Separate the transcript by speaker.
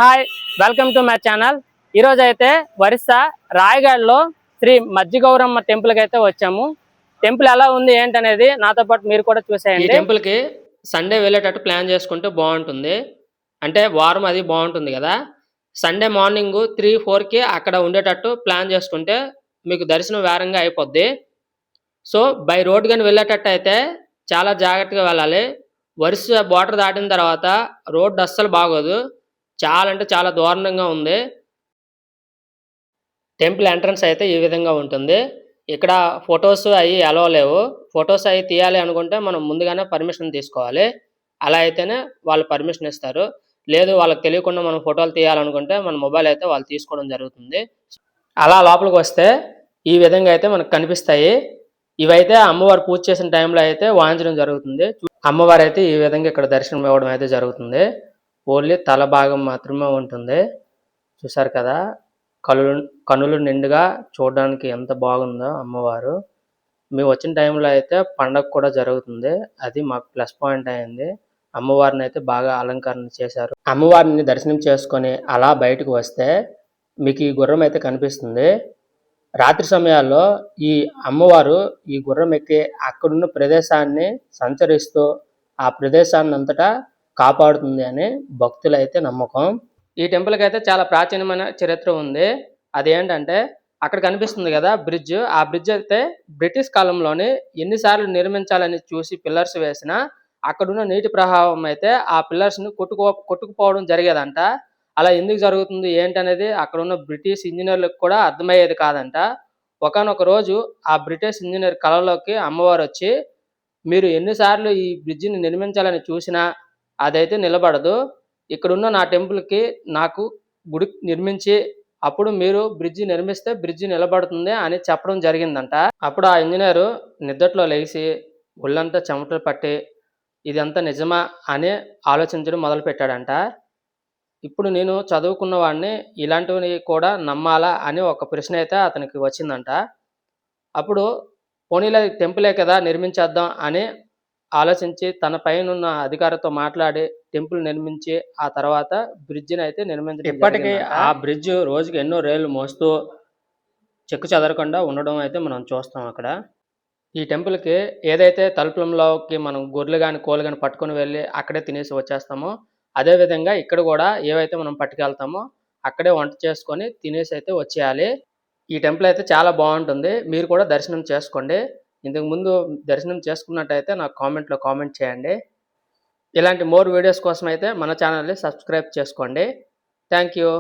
Speaker 1: Hi, welcome to my channel. ఈరోజు అయితే ఒరిస్సా రాయగఢ్లో శ్రీ మజ్జిగౌరమ్మ టెంపుల్కి అయితే వచ్చాము. టెంపుల్ ఎలా ఉంది ఏంటనేది నాతో పాటు మీరు కూడా చూసేయండి. ఈ టెంపుల్కి సండే వెళ్ళేటట్టు ప్లాన్ చేసుకుంటే బాగుంటుంది. అంటే వారం అది బాగుంటుంది కదా. సండే మార్నింగ్ 3-4కి అక్కడ ఉండేటట్టు ప్లాన్ చేసుకుంటే మీకు దర్శనం వేరంగా అయిపోద్ది. సో బై రోడ్ కానీ వెళ్ళేటట్టు అయితే చాలా జాగ్రత్తగా వెళ్ళాలి. ఒరిస్సా బోర్డర్ దాటిన తర్వాత రోడ్డు అస్సలు బాగోదు. చాలా అంటే చాలా దారుణంగా ఉంది. టెంపుల్ ఎంట్రన్స్ అయితే ఈ విధంగా ఉంటుంది. ఇక్కడ ఫొటోస్ అవి అలౌ లేవు. ఫొటోస్ అవి తీయాలి అనుకుంటే మనం ముందుగానే పర్మిషన్ తీసుకోవాలి. అలా అయితేనే వాళ్ళు పర్మిషన్ ఇస్తారు. లేదు వాళ్ళకి తెలియకుండా మనం ఫోటోలు తీయాలనుకుంటే మన మొబైల్ అయితే వాళ్ళు తీసుకోవడం జరుగుతుంది. అలా లోపలికి వస్తే ఈ విధంగా అయితే మనకు కనిపిస్తాయి. ఇవైతే అమ్మవారు పూజ చేసిన టైంలో అయితే వాయించడం జరుగుతుంది. అమ్మవారు అయితే ఈ విధంగా ఇక్కడ దర్శనం ఇవ్వడం అయితే జరుగుతుంది. ఓన్లీ తల భాగం మాత్రమే ఉంటుంది. చూసారు కదా, కనులు నిండుగా చూడడానికి ఎంత బాగుందో అమ్మవారు. మేము వచ్చిన టైంలో అయితే పండగ కూడా జరుగుతుంది. అది మాకు ప్లస్ పాయింట్ అయింది. అమ్మవారిని అయితే బాగా అలంకరణ చేశారు. అమ్మవారిని దర్శనం చేసుకొని అలా బయటకు వస్తే మీకు ఈ గుర్రం అయితే కనిపిస్తుంది. రాత్రి సమయాల్లో ఈ అమ్మవారు ఈ గుర్రం ఎక్కి అక్కడున్న ప్రదేశాన్ని సంచరిస్తూ ఆ ప్రదేశాన్ని అంతటా కాపాడుతుంది అని భక్తులైతే నమ్మకం. ఈ టెంపుల్కి అయితే చాలా ప్రాచీనమైన చరిత్ర ఉంది. అదేంటంటే అక్కడ కనిపిస్తుంది కదా బ్రిడ్జ్, ఆ బ్రిడ్జ్ అయితే బ్రిటిష్ కాలంలోని ఎన్నిసార్లు నిర్మించాలని చూసి పిల్లర్స్ వేసినా అక్కడున్న నీటి ప్రవాహం అయితే ఆ పిల్లర్స్ని కొట్టుకుపోవడం జరిగేదంట. అలా ఎందుకు జరుగుతుంది ఏంటనేది అక్కడున్న బ్రిటిష్ ఇంజనీర్లకు కూడా అర్థమయ్యేది కాదంట. ఒకానొక రోజు ఆ బ్రిటిష్ ఇంజనీర్ కళలోకి అమ్మవారు వచ్చి, మీరు ఎన్నిసార్లు ఈ బ్రిడ్జిని నిర్మించాలని చూసినా అదైతే నిలబడదు. ఇక్కడున్న నా టెంపుల్కి నాకు గుడి నిర్మించి అప్పుడు మీరు బ్రిడ్జి నిర్మిస్తే బ్రిడ్జి నిలబడుతుంది అని చెప్పడం జరిగిందంట. అప్పుడు ఆ ఇంజనీరు నిద్దట్లో లేచి ఒళ్ళంతా చెమటలు పట్టి ఇదంతా నిజమా అని ఆలోచించడం మొదలుపెట్టాడంట. ఇప్పుడు నేను చదువుకున్న వాడిని ఇలాంటివి కూడా నమ్మాలా అని ఒక ప్రశ్న అయితే అతనికి వచ్చిందంట. అప్పుడు పోనీలే టెంపులే కదా నిర్మించేద్దాం అని ఆలోచించి తన పైనున్న అధికారితో మాట్లాడి టెంపుల్ నిర్మించి ఆ తర్వాత బ్రిడ్జిని అయితే నిర్మించడం. ఇప్పటికీ ఆ బ్రిడ్జ్ రోజుకి ఎన్నో రైళ్లు మోస్తూ చెక్కు చెదరకుండా ఉండడం అయితే మనం చూస్తాం అక్కడ. ఈ టెంపుల్కి ఏదైతే తలుపులంలోకి మనం గొర్రెలు కానీ కోళ్ళు కానీ పట్టుకొని వెళ్ళి అక్కడే తినేసి వచ్చేస్తామో అదేవిధంగా ఇక్కడ కూడా ఏవైతే మనం పట్టుకెళ్తామో అక్కడే వంట చేసుకొని తినేసి అయితే వచ్చేయాలి. ఈ టెంపుల్ అయితే చాలా బాగుంటుంది. మీరు కూడా దర్శనం చేసుకోండి. ఇంతకుముందు దర్శనం చేసుకున్నట్టయితే నాకు కామెంట్లో కామెంట్ చేయండి. ఇలాంటి మోర్ వీడియోస్ కోసం అయితే మన ఛానల్ని సబ్స్క్రైబ్ చేసుకోండి. Thank you.